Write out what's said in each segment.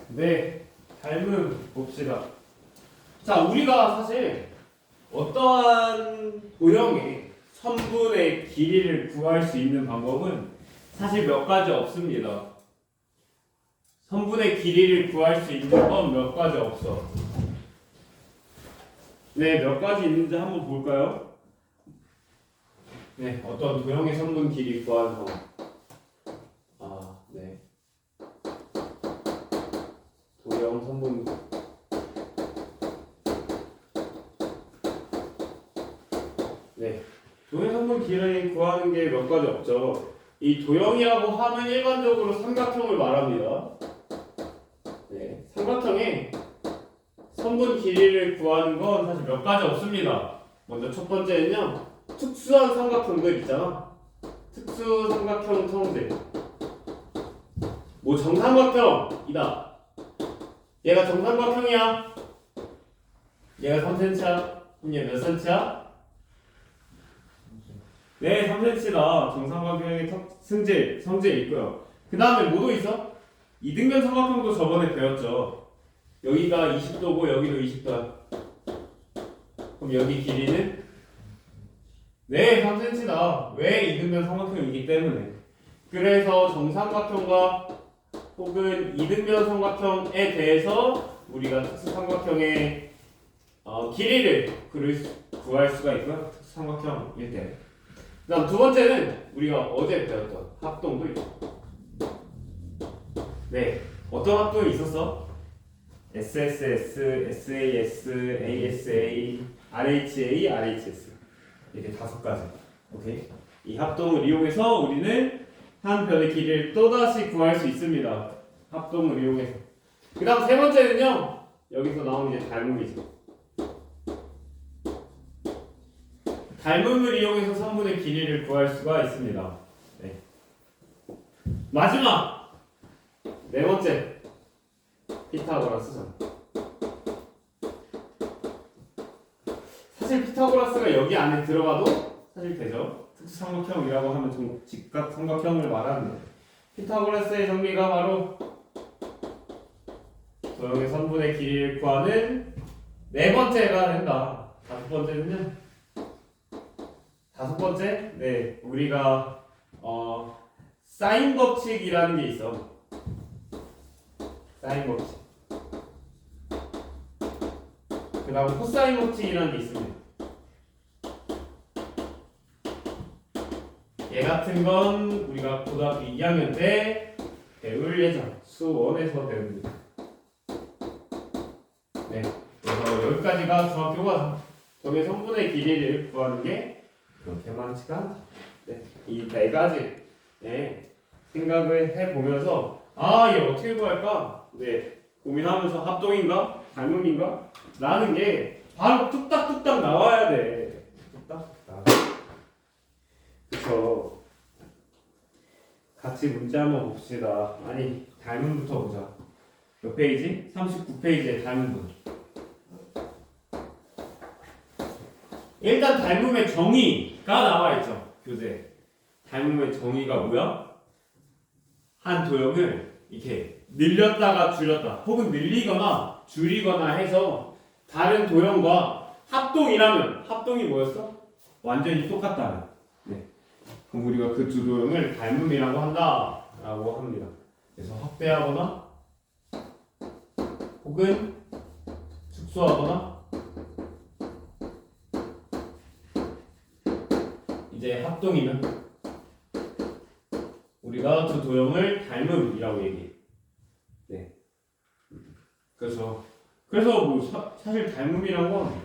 네, 닮음 봅시다. 자, 우리가 사실 어떠한 도형의 선분의 길이를 구할 수 있는 방법은 사실 몇 가지 없습니다. 선분의 길이를 구할 수 있는 건 몇 가지 없어. 네, 몇 가지 있는지 한번 볼까요? 네, 어떤 도형의 선분 길이 구하는 방법. 네. 도형 선분. 네. 도형 선분 길이 구하는 게 몇 가지 없죠. 이 도형이라고 하면 일반적으로 삼각형을 말합니다. 네. 삼각형의 선분 길이를 구하는 건 사실 몇 가지 없습니다. 먼저 첫 번째는요. 특수한 삼각형들 있잖아. 특수 삼각형 성질. 뭐 정삼각형이다. 얘가 정삼각형이야. 얘가 3cm야. 그럼 얘 몇 cm야? 네, 3cm다. 정삼각형의 성질 있고요. 그 다음에 뭐도 있어? 이등변 삼각형도 저번에 배웠죠. 여기가 20도고 여기도 20도야. 그럼 여기 길이는? 네, 3cm다. 왜 이등변 삼각형이기 때문에. 그래서 정삼각형과 혹은 이등변 삼각형에 대해서 우리가 특수삼각형의 길이를 구할 수가 있고요. 특수삼각형일 때. 그 다음 두 번째는 우리가 어제 배웠던 합동도 있고. 네, 어떤 합동이 있었어? SSS, SAS, ASA, RHA, RHS 이렇게 5가지. 오케이. 이 합동을 이용해서 우리는 한 변의 길이를 또다시 구할 수 있습니다. 합동을 이용해서. 그 다음 세 번째는요. 여기서 나오는 이제 닮음이죠. 닮음을 이용해서 선분의 길이를 구할 수가 있습니다. 네. 마지막 네 번째 피타고라스죠. 사실 피타고라스가 여기 안에 들어가도 사실 되죠. 특수삼각형이라고 하면 직각삼각형을 말하는데 피타고라스의 정리가 바로 도형의 선분의 길이를 구하는 네 번째가 된다. 다섯 번째는요. 다섯 번째, 네, 우리가 사인 법칙이라는 게 있어. 사인 법칙. 그 다음 코사인 법칙이라는 게 있습니다. 얘 같은 건 우리가 고등학교 2학년 때 배울 예정. 수1에서 배웁니다. 네, 그래서 여기까지가 중학교 과정. 점의 성분의 길이를 구하는 게 그렇게 많지가 않다. 네, 이 네 가지 생각을 해보면서 얘 어떻게 구할까? 네, 고민하면서 합동인가? 닮음인가? 라는 게 바로 뚝딱뚝딱 나와야 돼. 뚝딱뚝딱. 그쵸. 같이 문제 한번 봅시다. 아니, 닮음부터 보자. 몇 페이지? 39페이지에 닮음분. 일단 닮음의 정의가 나와 있죠. 교재. 닮음의 정의가 뭐야? 한 도형을 이렇게 늘렸다가 줄였다. 혹은 늘리거나 줄이거나 해서 다른 도형과 합동이라면 합동이 뭐였어? 완전히 똑같다. 네. 그럼 우리가 그 두 도형을 닮음이라고 한다라고 합니다. 그래서 확대하거나 혹은 축소하거나 이제 합동이면 우리가 두 도형을 닮음이라고 얘기해. 네. 그래서 뭐 사실 닮음이란 건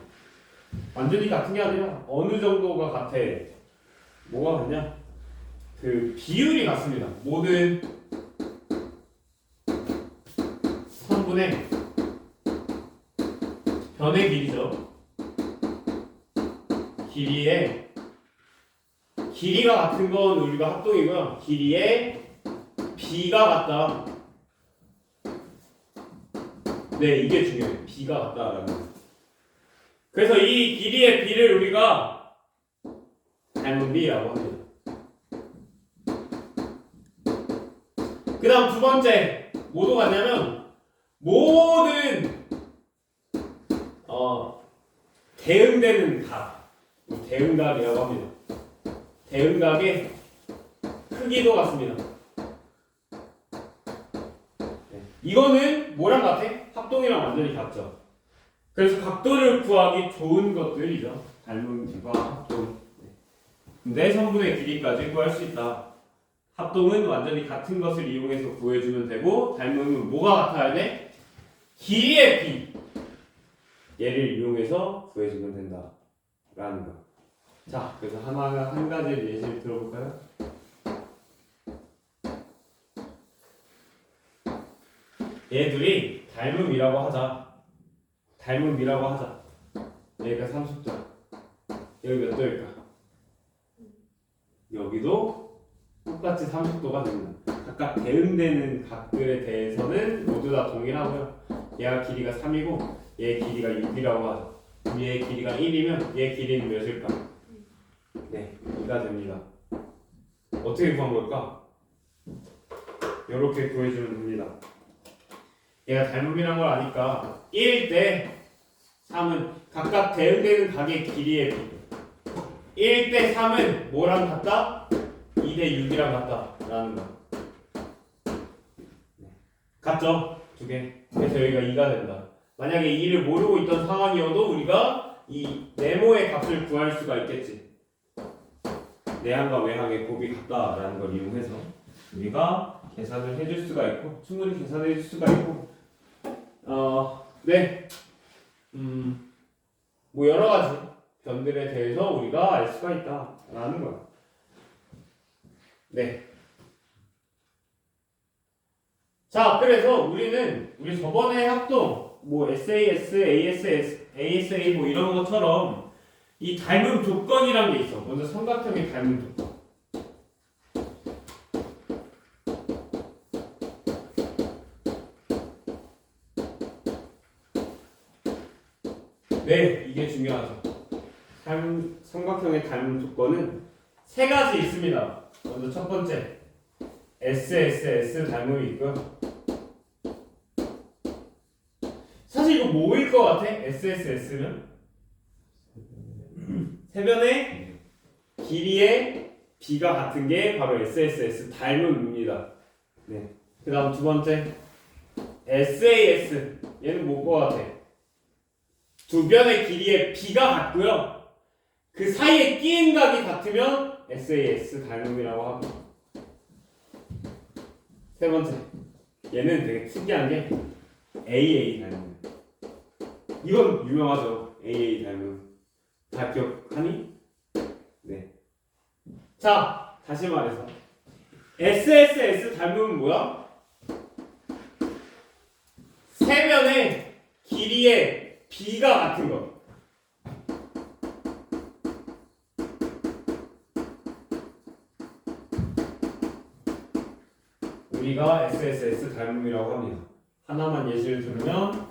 완전히 같은 게 아니라 어느 정도가 같아. 뭐가 같냐? 그 비율이 같습니다. 모든 선분의 변의 길이죠. 길이가 같은 건 우리가 합동이고요. 길이의 b가 같다. 네, 이게 중요해요. b가 같다라는 거. 그래서 이 길이의 b를 우리가 닮음비라고 합니다. 그 다음 두 번째 뭐도 같냐면 모든 대응되는 각, 대응각이라고 합니다. 대응각의 크기도 같습니다. 네. 이거는 뭐랑 같아? 합동이랑 완전히 같죠. 그래서 각도를 구하기 좋은 것들이죠. 닮음과 합동. 네. 내선분의 길이까지 구할 수 있다. 합동은 완전히 같은 것을 이용해서 구해주면 되고, 닮음은 뭐가 같아야 돼? 길이의 비. 얘를 이용해서 구해주면 된다. 라는 거. 자, 그래서 한 가지 예시를 들어볼까요? 얘들이 닮음이라고 하자. 닮음이라고 하자. 얘가 30도. 여기 몇 도일까? 여기도 똑같이 30도가 됩니다. 각각 대응되는 각들에 대해서는 모두 다 동일하고요. 얘가 길이가 3이고 얘 길이가 6이라고 하죠. 그럼 얘 길이가 1이면 얘 길이는 몇일까? 네, 2가 됩니다. 어떻게 구한 걸까? 이렇게 구해주면 됩니다. 얘가 닮음이란 걸 아니까 1일 때 3은 각각 대응되는 각의 길이의 비. 1 대 3은 뭐랑 같다? 2 대 6이랑 같다 라는 거. 같죠? 두 개. 그래서 여기가 2가 된다. 만약에 2를 모르고 있던 상황이어도 우리가 이 네모의 값을 구할 수가 있겠지. 내항과 외항의 곱이 같다라는 걸 이용해서 우리가 계산을 해줄 수가 있고, 충분히 계산해 줄 수가 있고, 네, 뭐 여러 가지 변들에 대해서 우리가 알 수가 있다라는 거야. 네. 자, 그래서 우리 저번에 합동, 뭐 SAS, ASA 뭐 이런 것처럼 이 닮음 조건이란 게 있어. 먼저 삼각형의 닮음 조건. 네, 이게 중요하죠. 삼각형의 닮음 조건은 세 가지 있습니다. 먼저 첫 번째, SSS 닮음이 있고요. 사실 이거 뭐일 것 같아? SSS는 세변의 길이의 비가 같은 게 바로 SSS 닮음입니다. 네. 그 다음 두 번째, SAS 얘는 뭐 것 같아? 두 변의 길이의 비가 같고요. 그 사이에 끼인 각이 같으면 SAS 닮음이라고 하고. 세 번째, 얘는 되게 특이한 게 AA 닮음. 이건 유명하죠. AA 닮음. 다 기억하니? 네. 자, 다시 말해서 SSS 닮음은 뭐야? 세 변의 길이의 비가 같은 거. 우리가 SSS 닮음이라고 합니다. 하나만 예시를 들면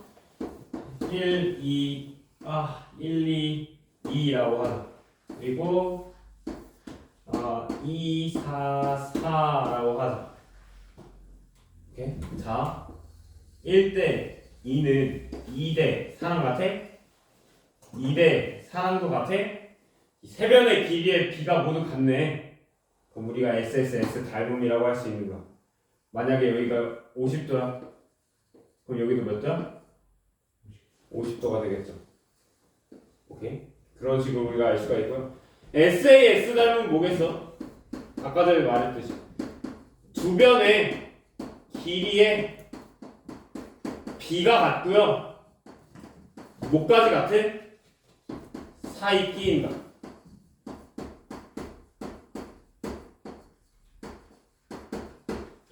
1, 2, 2라고 하자. 그리고 2, 4, 4라고 하자. 오케이? 자, 1대 2는 2대 4랑 같아? 2대 4랑도 같아? 세 변의 길이의 비가 모두 같네. 그럼 우리가 SSS 닮음이라고 할 수 있는 거야. 만약에 여기가 50도야. 그럼 여기도 몇 도야? 50도가 되겠죠. 오케이? 그런 식으로 우리가 알 수가 있고요. SAS 닮은 뭐겠어? 아까 전에 말했듯이 두 변의 길이의 비가 같고요. 뭐까지 같아? 사이 끼인다.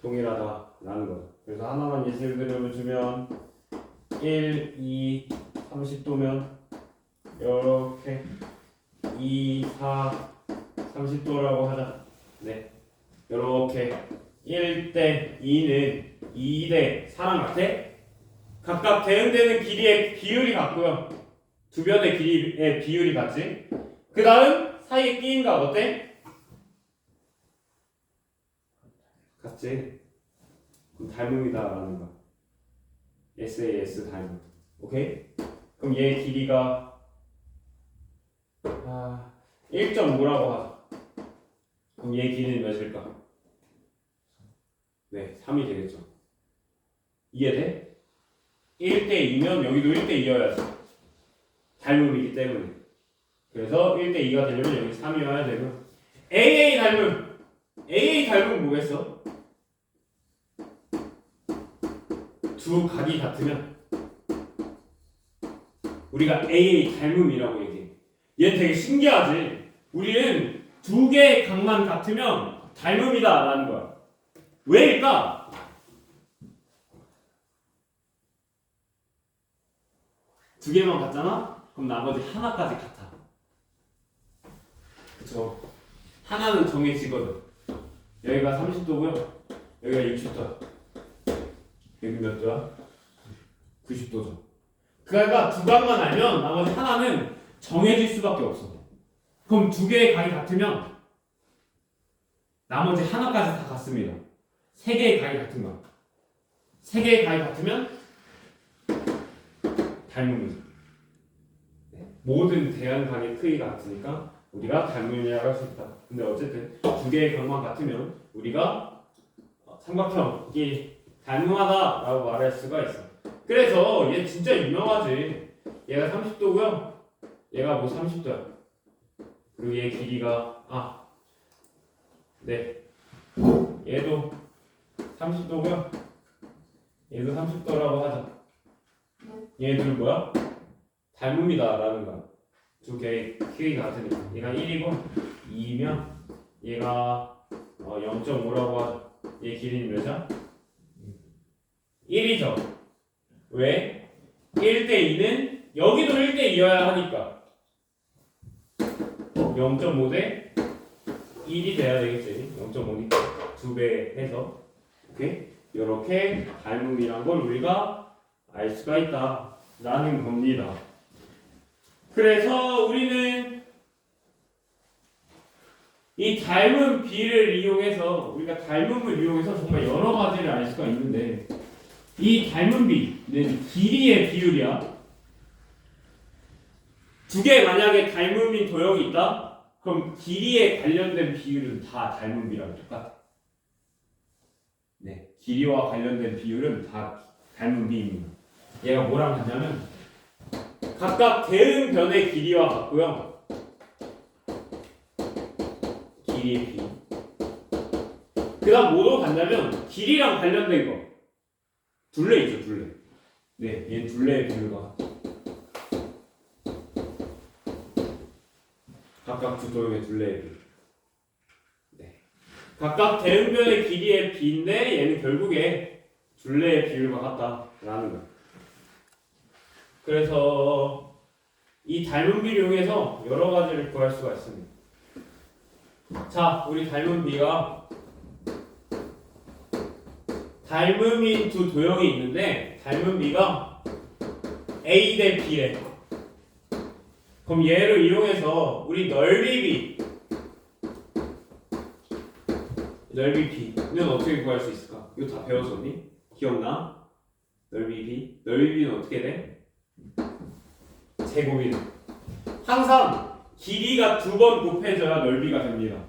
동일하다라는 거죠. 그래서 하나만 예시를 들어주면 1, 2, 30도면 이렇게 2, 4, 30도라고 하자. 네, 이렇게 1대 2는 2대 4랑 같아? 각각 대응되는 길이의 비율이 같고요. 두 변의 길이의 비율이 같지? 그 다음 사이에 끼인 각 어때? 같지? 그럼 닮음이다라는 거야. SAS 닮음. 오케이? 그럼 얘 길이가 1.5라고 하자. 그럼 얘 길이는 몇일까? 네, 3이 되겠죠. 이해돼? 1대2면 여기도 1대2여야지. 닮음이기 때문에. 그래서 1대2가 되려면 여기 3이어야 되고. AA 닮음. AA 닮음 뭐겠어? 두 각이 같으면 우리가 AA 닮음이라고 얘기해. 얘 되게 신기하지? 우리는 두 개의 각만 같으면 닮음이다 라는 거야. 왜일까? 두 개만 같잖아? 그럼 나머지 하나까지 같아. 그쵸? 하나는 정해지거든. 여기가 30도고요. 여기가 60도야. 여기 몇 도야? 90도죠. 그러니까 두 각만 알면 나머지 하나는 정해질 수밖에 없어. 그럼 두 개의 각이 같으면 나머지 하나까지 다 같습니다. 세 개의 각이 같은 거야. 세 개의 각이 같으면 닮음이죠. 모든 대안각의 크기가 같으니까 우리가 닮음이라고 할 수 있다. 근데 어쨌든 두 개의 각만 같으면 우리가 삼각형이 닮음하다라고 말할 수가 있어. 그래서 얘 진짜 유명하지. 얘가 30도고요. 얘가 뭐 30도야. 그리고 얘 길이가 네. 얘도 30도고요. 얘도 30도라고 하자. 얘들 뭐야? 닮음이다라는 거야. 두 개의 크기가 같으니까. 얘가 1이고 2면 얘가 0.5라고 하자. 얘 길이는 몇이야? 1이죠. 왜? 1대2는 여기도 1대2여야 하니까 0.5 대 1이 돼야 되겠지. 0.5니까 2배 해서. 오케이? 이렇게 닮음이란 걸 우리가 알 수가 있다 라는 겁니다. 그래서 우리는 이 닮은 비를 이용해서 우리가 닮음을 이용해서 정말 여러 가지를 알 수가 있는데 이 닮은 비는 길이의 비율이야. 두 개 만약에 닮음인 도형이 있다? 그럼 길이에 관련된 비율은 다 닮은 비랑 똑같아. 네, 길이와 관련된 비율은 다 닮은 비입니다. 얘가 뭐랑 같냐면 각각 대응변의 길이와 같고요. 길이의 비. 그 다음 뭐로 같냐면 길이랑 관련된 거. 둘레 있죠, 둘레. 네, 얘는 둘레의 비율과 같아. 각각 두 도형의 둘레의 비율. 네. 각각 대응변의 길이의 비인데 얘는 결국에 둘레의 비율과 같다라는 거예요. 그래서 이 닮은 비를 이용해서 여러 가지를 구할 수가 있습니다. 자, 우리 닮은 비가 닮음인 두 도형이 있는데 닮은 비가 A 대 B래. 그럼 얘를 이용해서 우리 넓이 B는 어떻게 구할 수 있을까? 이거 다 배웠었니? 기억나? 넓이 B? 넓이 B는 어떻게 돼? 제곱이네. 항상 길이가 두 번 곱해져야 넓이가 됩니다.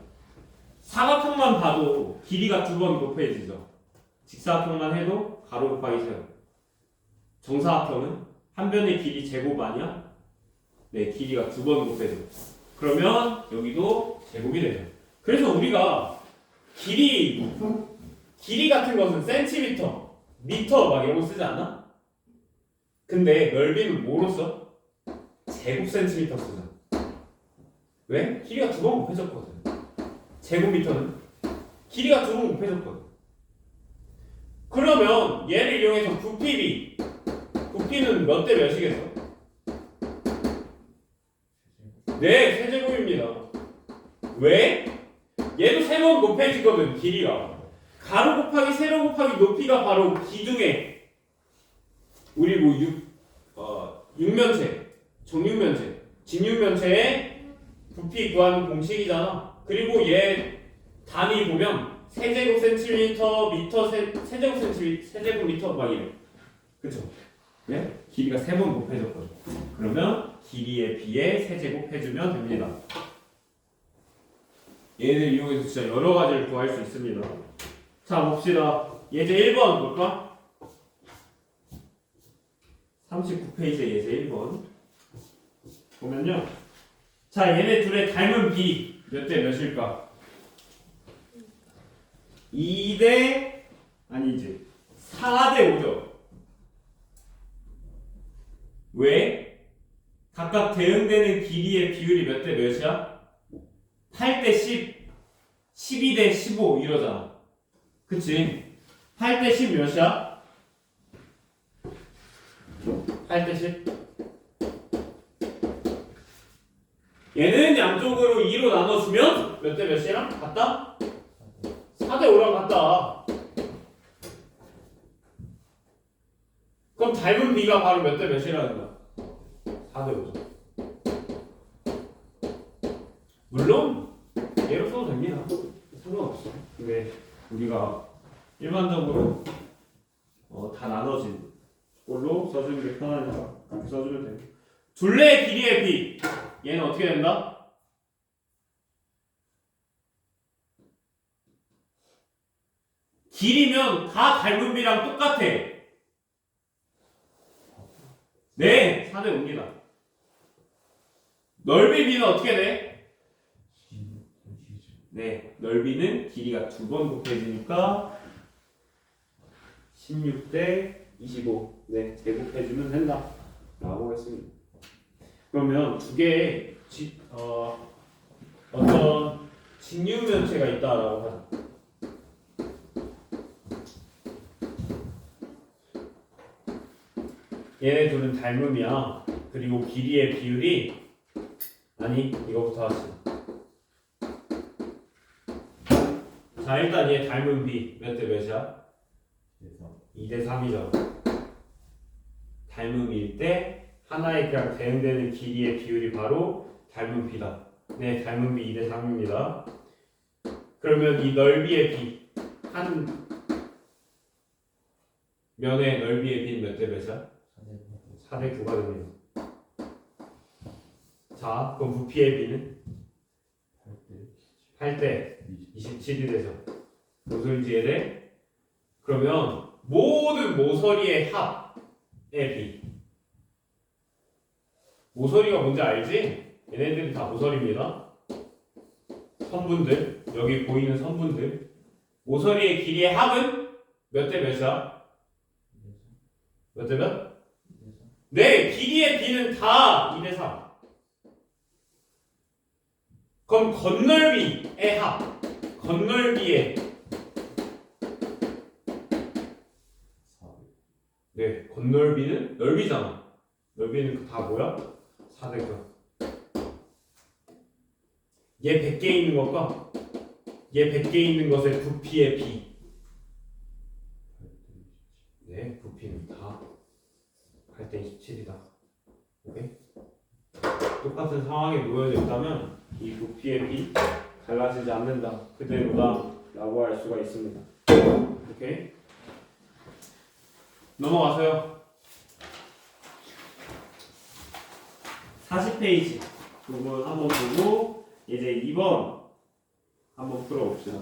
사각형만 봐도 길이가 두 번 곱해지죠. 직사각형만 해도 가로 곱하기 세로. 정사각형은 한 변의 길이 제곱 아니야? 네, 길이가 두 번 곱해져. 그러면 여기도 제곱이 되죠. 그래서 우리가 길이 같은 것은 센티미터, 미터 막 이런 거 쓰지 않나? 근데 넓이는 뭐로 써? 제곱 센티미터 쓰잖아. 왜? 길이가 두 번 곱해졌거든. 제곱미터는 길이가 두 번 곱해졌거든. 그러면 얘를 이용해서 부피는 몇 대 몇이겠어? 네, 세제곱입니다. 왜? 얘도 세 번 곱해지거든, 길이가. 가로 곱하기 세로 곱하기 높이가 바로 기둥의 우리 육면체, 정육면체, 진육면체의 부피 구하는 공식이잖아. 그리고 얘 단위 보면 세제곱 센티미터 미터 세제곱 센티미터 세제곱 미터 막 이래. 그쵸? 네? 길이가 3번 곱해졌거든. 그러면 길이에 비해 세제곱 해주면 됩니다. 얘를 이용해서 진짜 여러 가지를 구할 수 있습니다. 자 봅시다. 예제 1번 볼까? 39페이지에 예제 1번 보면요. 자 얘네 둘의 닮은 비 몇 대 몇일까? 2대 아니지 4대 5죠. 왜? 각각 대응되는 길이의 비율이 몇 대 몇이야? 8대 10, 12대 15 이러잖아. 그치? 8대 10 몇이야? 8대 10? 얘는 양쪽으로 2로 나눠주면 몇 대 몇이랑 같다? 4대 5랑 같다. 그럼 닮은 비가 바로 몇 대 몇이라는 거야? 4대 5죠. 물론 얘로 써도 됩니다. 상관없어. 근데 우리가 일반적으로 다 나눠진 걸로 써주는 게 편하니까 그렇게 써주면 돼요. 둘레의 길이의 비 얘는 어떻게 된다? 길이면 다 닮은 비랑 똑같아. 네, 4대 5입니다. 넓이 비는 어떻게 돼? 네, 넓이는 길이가 2번 곱해지니까 16대 25. 네, 대곱해주면 된다. 라고 했습니다. 그러면 두 개의 어떤 직육면체가 있다라고 하자. 얘네 둘은 닮음이야. 그리고 길이의 비율이 아니 이거부터 하지. 자 일단 얘 닮은 비 몇 대 몇이야? 2대 3이죠. 닮음일 때 하나에 그냥 대응되는 길이의 비율이 바로 닮은 비다. 네, 닮은 비 2대 3입니다. 그러면 이 넓이의 비, 한 면의 넓이의 비는 몇 대 몇이야? 4대 9가 됩니다. 자, 그럼 부피의 비는 8대 27이 되죠. 무슨 소리인지 이해돼? 그러면 모든 모서리의 합의 비. 모서리가 뭔지 알지? 얘네들이 다 모서리입니다. 선분들, 여기 보이는 선분들. 모서리의 길이의 합은 몇 대 몇이야? 몇 대 몇? 네, 길이의 비는 다 2대 3. 그럼 건널비의 합, 건널비의 네, 건널비는 넓이잖아. 넓이는 다 뭐야? 4대 9. 얘 100개 있는 것과 얘 100개 있는 것의 부피의 비. 네, 부피는 다 8대 27이다. 오케이? 똑같은 상황에 놓여져 있다면 이 부피의 비 달라지지 않는다. 그대로다. 라고 할 수가 있습니다. 오케이? 넘어가세요. 40페이지 부분 한번 보고 이제 2번 한번 풀어봅시다.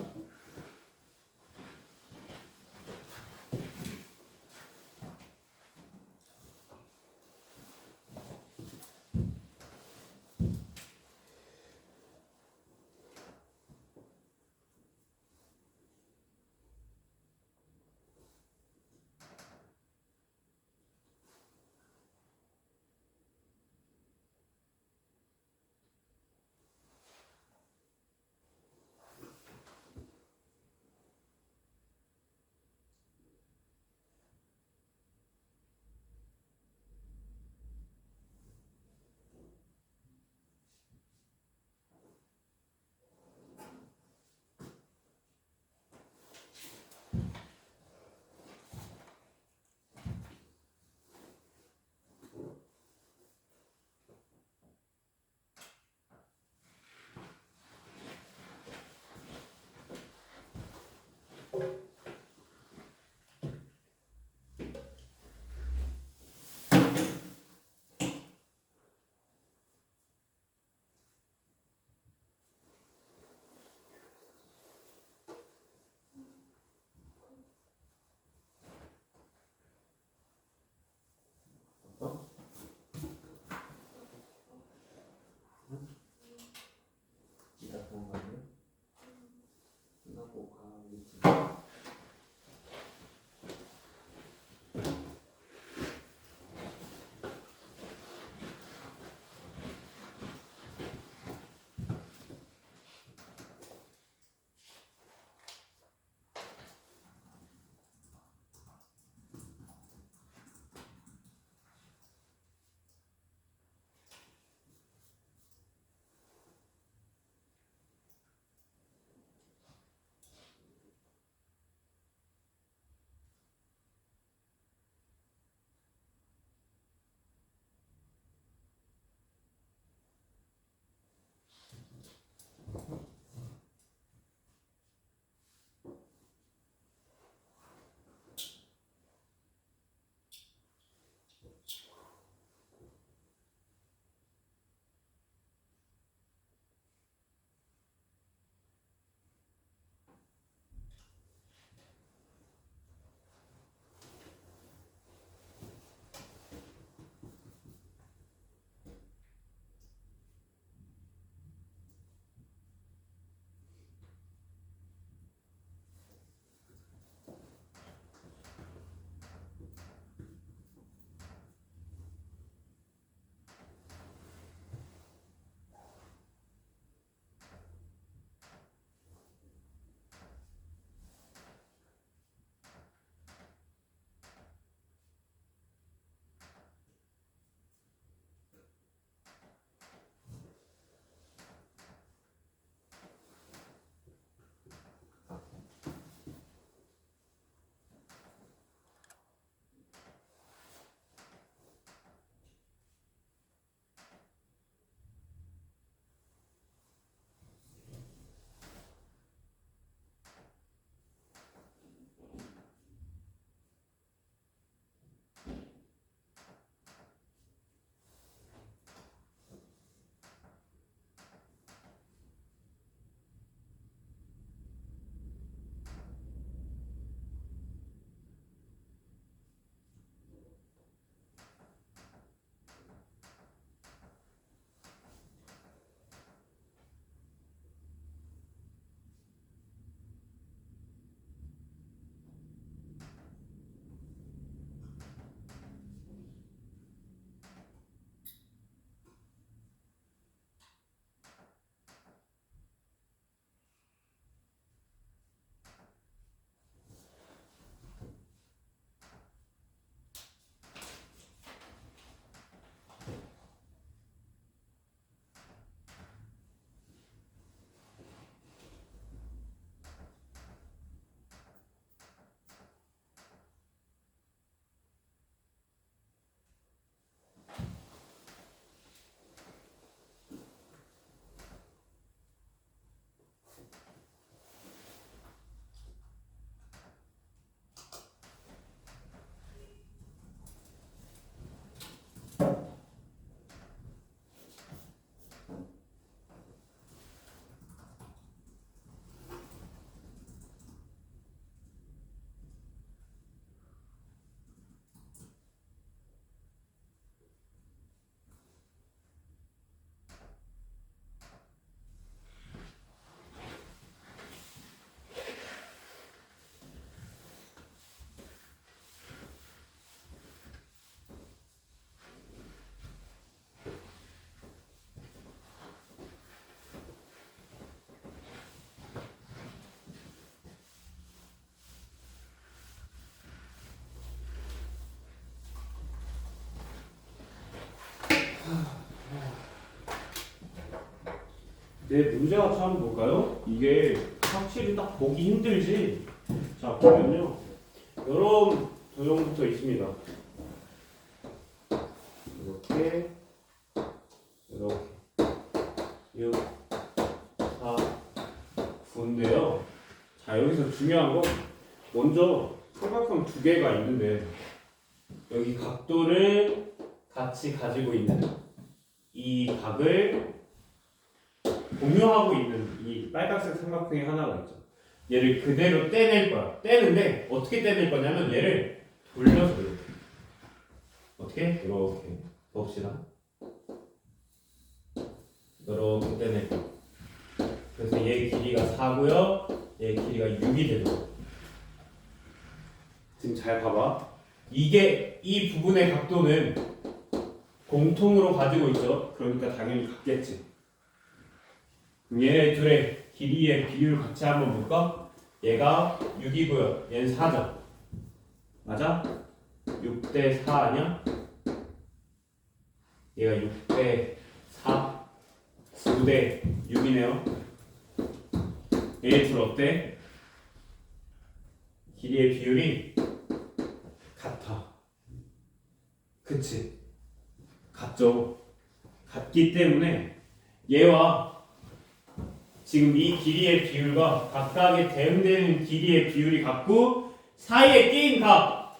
네, 문제 같이 한번 볼까요? 이게 확실히 딱 보기 힘들지. 자, 보면요. 이런 도형부터 있습니다. 이렇게, 이렇게, 6, 4, 9인데요. 자, 여기서 중요한 건 먼저 삼각형 두 개가 있는데 여기 각도를 같이 가지고 있는 이 각을 공유하고 있는 이 빨간색 삼각형이 하나가 있죠. 얘를 그대로 떼낼 거야. 떼는데 어떻게 떼낼 거냐면 얘를 돌려서 이렇게. 어떻게? 이렇게 봅시다. 이렇게 떼낼 거야. 그래서 얘 길이가 4고요. 얘 길이가 6이 되는 거야. 지금 잘 봐봐. 이게 이 부분의 각도는 공통으로 가지고 있죠. 그러니까 당연히 같겠지. 얘네 둘의 길이의 비율 같이 한번 볼까? 얘가 6이고요. 얘는 4죠. 맞아? 6대 4 아니야? 얘가 6대 4, 9대 6이네요. 얘네 둘 어때? 길이의 비율이 같아. 그치? 같죠? 같기 때문에 얘와 지금 이 길이의 비율과 각각의 대응되는 길이의 비율이 같고 사이에 끼인 각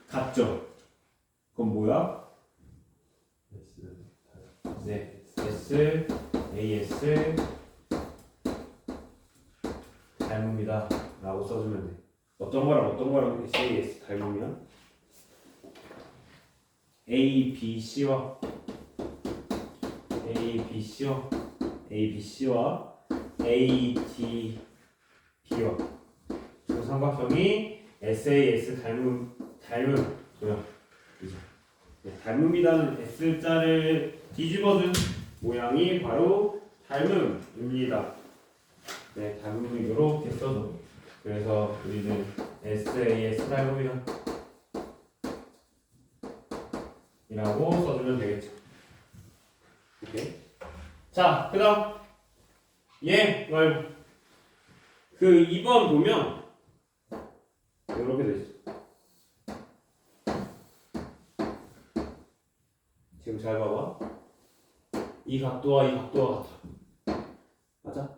같죠? 그건 뭐야? 네, S, AS 닮음이다 라고 써주면 돼. 어떤 거랑 SAS 닮으면 A, B, C와 A, D, B와 그 삼각형이 SAS 닮음 뭐야? 네, 닮음이라는 S자를 뒤집어준 모양이 바로 닮음입니다. 네, 닮음을 이렇게 써줘. 그래서 우리는 SAS 닮음이다 이라고 써주면 되겠죠. 오케이. 자, 그 다음 얘 말고 그 2번 보면 이렇게 돼 있어. 지금 잘 봐봐. 이 각도와 이 각도가 같아. 맞아?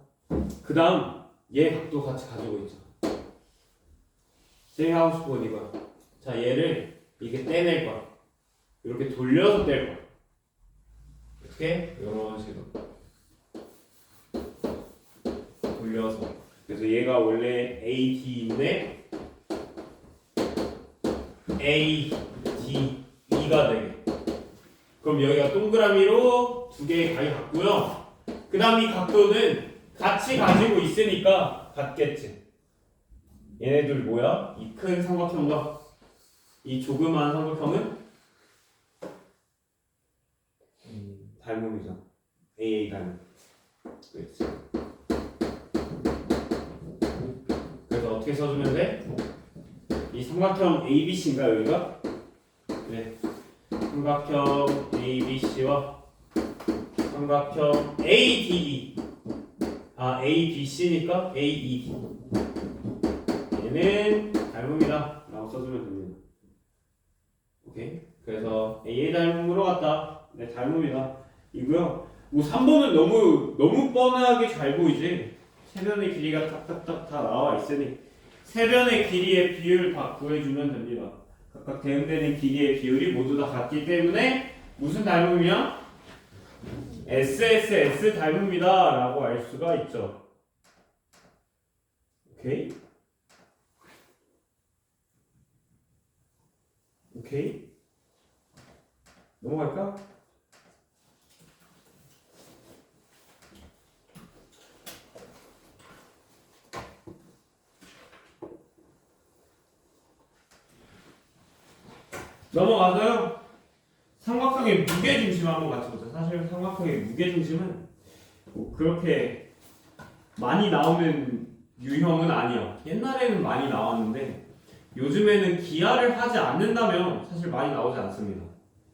그 다음 얘 각도 같이 가지고 있죠. 제가 하고 싶은 건 이거야. 자, 얘를 이렇게 떼낼 거야. 이렇게 돌려서 뗄 거야. 어떻게? 이런 식으로 돌려서. 그래서 얘가 원래 AD인데 ADE가 되게. 그럼 여기가 동그라미로 두 개의 각이 같고요. 그 다음 이 각도는 같이 가지고 있으니까 같겠지. 얘네들 뭐야? 이 큰 삼각형과 이 조그마한 삼각형은 닮음이죠. AA 닮음. 그렇지. 그래서 어떻게 써주면 돼? 이 삼각형 ABC인가 여기가? 네. 삼각형 ABC와 삼각형 ADE. ABC니까 AED. 얘는 닮음이다 라고 써주면 됩니다. 오케이. 그래서 AA 닮음으로 갔다. 네, 닮음이다. 이고요. 뭐 3번은 너무 뻔하게 잘 보이지. 세 변의 길이가 탁탁탁 다 나와 있으니 세 변의 길이의 비율 다 구해주면 됩니다. 각각 대응되는 길이의 비율이 모두 다 같기 때문에 무슨 닮음이야? SSS 닮음이다 라고 알 수가 있죠. 오케이? 오케이? 넘어갈까? 넘어가서요. 삼각형의 무게중심 한번 같이 보자. 사실 삼각형의 무게중심은 뭐 그렇게 많이 나오는 유형은 아니야. 옛날에는 많이 나왔는데 요즘에는 기하를 하지 않는다면 사실 많이 나오지 않습니다.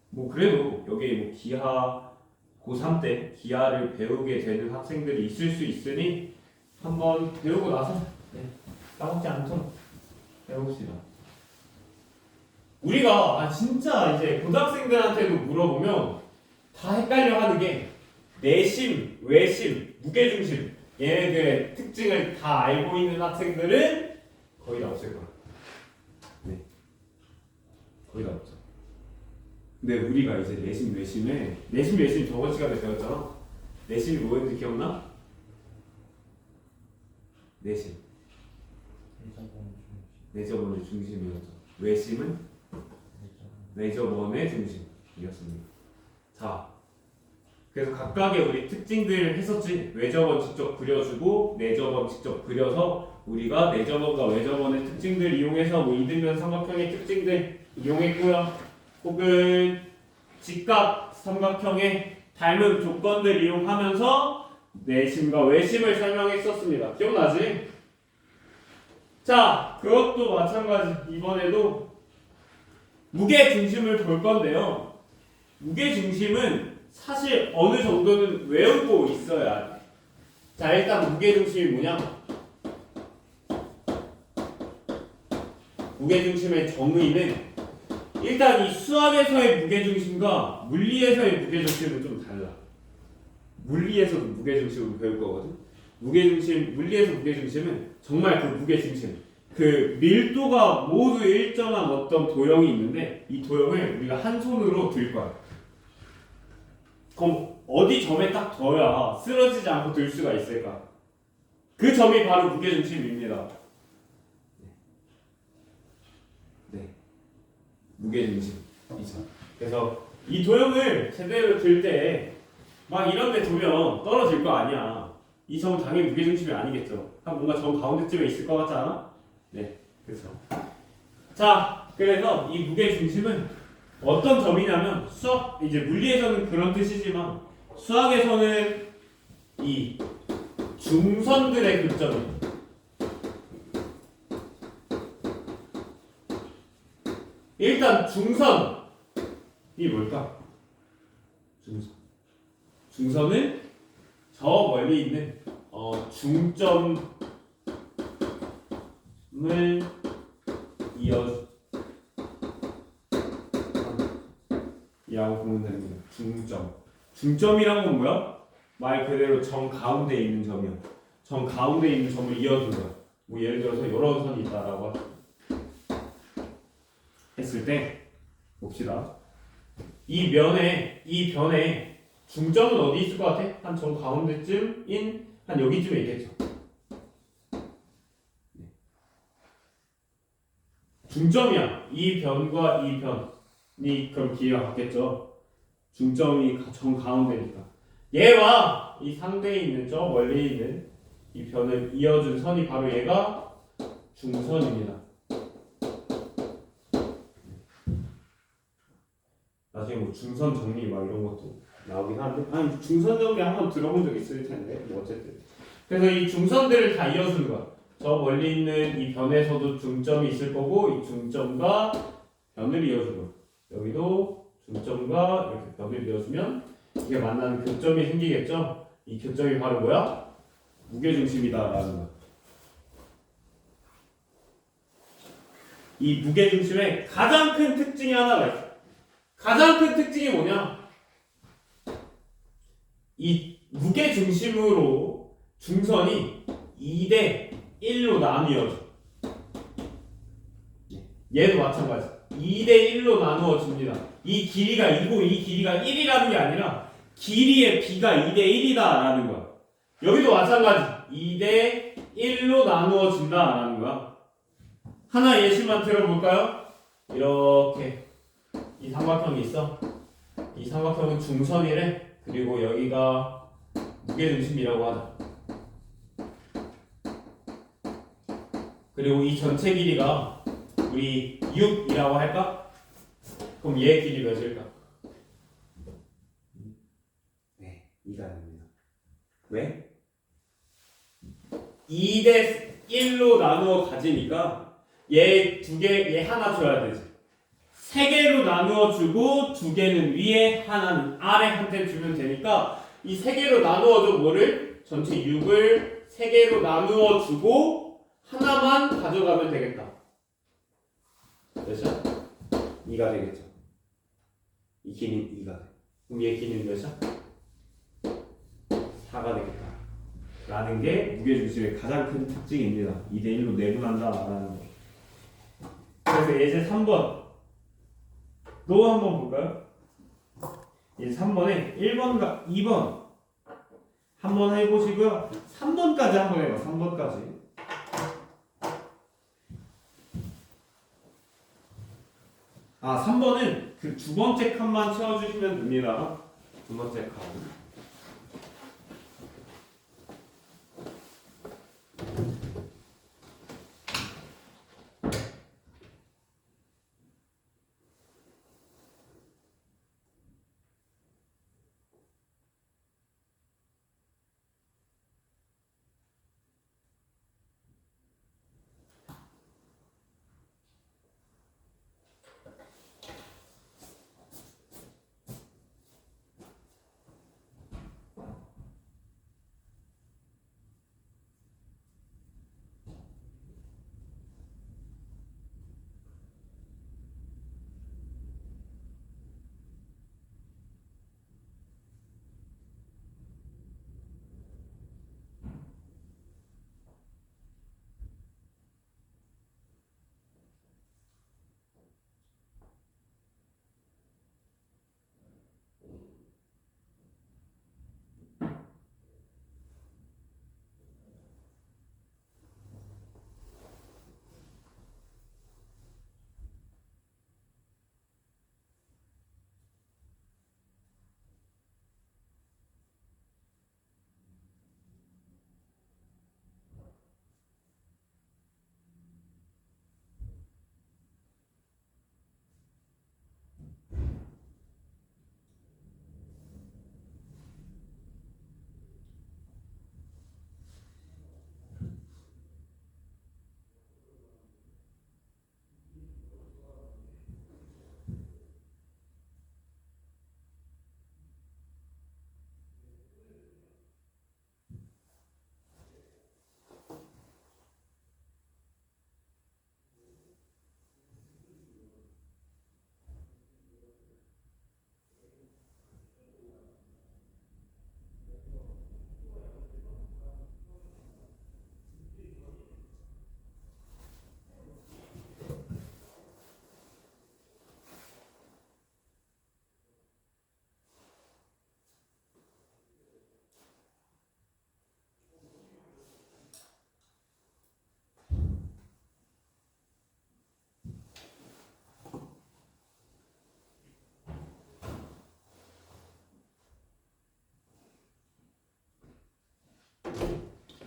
뭐 그래도 여기 뭐 기하 고3 때 기하를 배우게 되는 학생들이 있을 수 있으니 한번 배우고 나서 까먹지 않도록 배웁시다. 우리가 진짜 이제 고등학생들한테도 물어보면 다 헷갈려 하는 게 내심, 외심, 무게중심 얘네들의 특징을 다 알고 있는 학생들은 거의 다 없을 거야. 네, 거의 다 없죠. 근데 우리가 이제 내심, 외심 저번 시간에 배웠잖아. 내심이 뭐였는지 기억나? 내심. 내저번의 중심이었죠. 외심은 내저번의 중심이었습니다. 자, 그래서 각각의 우리 특징들 했었지. 외저번 직접 그려주고 내저번 직접 그려서 우리가 내저번과 외저번의 특징들 이용해서 뭐 이등변 삼각형의 특징들 이용했고요. 혹은 직각 삼각형의 닮은 조건들 이용하면서 내심과 외심을 설명했었습니다. 기억나지? 자, 그것도 마찬가지. 이번에도 무게중심을 볼 건데요. 무게중심은 사실 어느 정도는 외우고 있어야 돼. 자, 일단 무게중심이 뭐냐? 무게중심의 정의는 일단 이 수학에서의 무게중심과 물리에서의 무게중심은 좀 달라. 물리에서도 무게중심을 배울 거거든. 물리에서 무게중심은 정말 그 무게중심, 그 밀도가 모두 일정한 어떤 도형이 있는데 이 도형을 우리가 한 손으로 들 거야. 그럼 어디 점에 딱 둬야 쓰러지지 않고 들 수가 있을까? 그 점이 바로 무게중심입니다. 네, 무게중심이죠. 그래서 이 도형을 제대로 들 때 막 이런 데 두면 떨어질 거 아니야. 이 점은 당연히 무게중심이 아니겠죠. 한 뭔가 점 가운데쯤에 있을 것 같지 않아? 네, 그래서 자, 그래서 이 무게중심은 어떤 점이냐면 수학, 이제 물리에서는 그런 뜻이지만 수학에서는 이 중선들의 교점이에요. 일단 중선이 뭘까? 중선은 저 멀리 있는 중점을 이어주 이라고 보면 됩니다. 중점이란 건 뭐야? 말 그대로 정 가운데 있는 점이야. 정 가운데 있는 점을 이어준 거야. 뭐 예를 들어서 이런 선이 있다라고 했을 때 봅시다. 이 변에 중점은 어디 있을 것 같아? 한 정 가운데쯤인 한 여기쯤에 있겠죠. 중점이야. 이 변과 이 변이 그럼 기회가 같겠죠. 중점이 정 가운데니까. 얘와 이 상대에 있는 저 멀리 있는 이 변을 이어준 선이 바로 얘가 중선입니다. 나중에 뭐 중선 정리 막 이런 것도 나오긴 하는데, 아니 중선 정리 한번 들어본 적 있을 텐데 뭐 어쨌든 그래서 이 중선들을 다 이어주는 거야. 저 멀리 있는 이 변에서도 중점이 있을 거고 이 중점과 변을 이어주는 거야. 여기도 중점과 이렇게 변을 이어주면 이게 만나는 교점이 생기겠죠. 이 교점이 바로 뭐야? 무게중심이다라는 거야. 이 무게중심의 가장 큰 특징이 하나가 있어. 가장 큰 특징이 뭐냐? 이 무게중심으로 중선이 2대 1로 나뉘어져. 얘도 마찬가지. 2대 1로 나누어집니다. 이 길이가 2고 이 길이가 1이라는 게 아니라 길이의 비가 2대 1이다라는 거야. 여기도 마찬가지. 2대 1로 나누어진다라는 거야. 하나 예시만 들어볼까요? 이렇게 이 삼각형이 있어. 이 삼각형은 중선이래. 그리고 여기가 무게중심이라고 하자. 그리고 이 전체 길이가 우리 6이라고 할까? 그럼 얘 길이 몇일까? 네, 2가 됩니다. 왜? 2대 1로 나누어 가지니까 얘 두 개, 얘 하나 줘야 되지. 3개로 나누어 주고 2개는 위에 하나는 아래 한테 주면 되니까 이 3개로 나누어줘 뭐를? 전체 6을 3개로 나누어 주고 하나만 가져가면 되겠다. 몇이야? 2가 되겠죠. 이 길이는 2가 돼. 그럼 얘 길이는 몇이야? 4가 되겠다. 라는 게 무게중심의 가장 큰 특징입니다. 2대1로 내분한다 라는 거. 그래서 예제 3번 또 한번 볼까요? 예제 3번에 1번과 2번 한번 해보시고요. 3번까지 한번 해봐. 3번까지. 아 3번은 그 두 번째 칸만 채워주시면 됩니다. 두 번째 칸.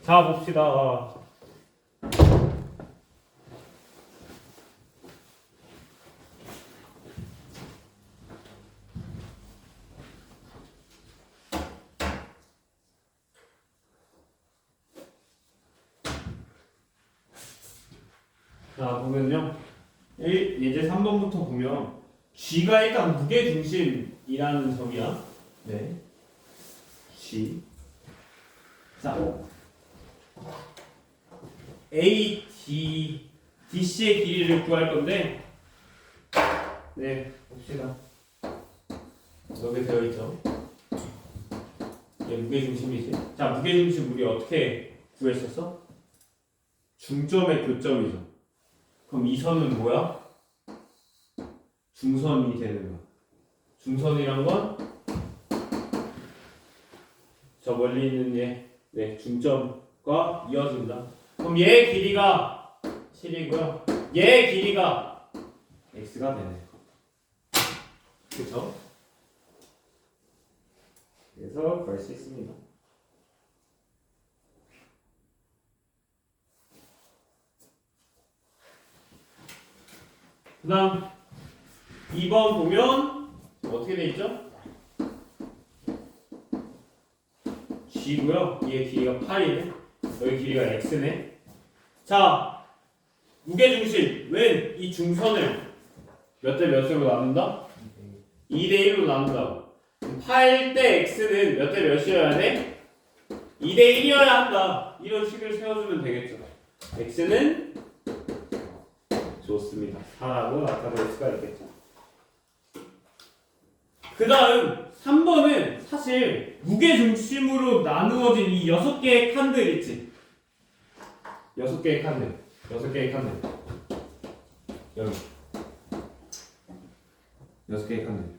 자 봅시다. 자 보면요. 예제 3번부터 보면 G가 일단 무게중심이라는 점이야. 네. G. 자 A, D, DC의 길이를 구할 건데 네 봅시다. 여기 되어 있죠. 얘 무게중심이지. 자 무게중심 우리 어떻게 구했었어? 중점의 교점이죠. 그럼 이 선은 뭐야? 중선이 되는 거야. 중선이란 건 저 멀리 있는 얘, 네, 중점과 이어진다. 그럼 얘 길이가 7이고요. 얘 길이가 x가 되네. 그쵸? 그래서 구할 수 있습니다. 그 다음 2번 보면 어떻게 돼 있죠? G고요. 얘 길이가 8이네. 여기 길이가 x네. 자, 무게중심 웬 이 중선을 몇 대 몇으로 나눈다? 2대 1로 나눈다고. 8대 x는 몇 대 몇이어야 돼? 2대 1이어야 한다. 이런 식을 세워주면 되겠죠. x는 좋습니다. 4라고 나타낼 수가 있겠죠. 그 다음 3번은 사실 무게중심으로 나누어진 이 6개의 칸들 있지. 6개의 칸들. 6개의 칸들. 여기. 6개의 칸들.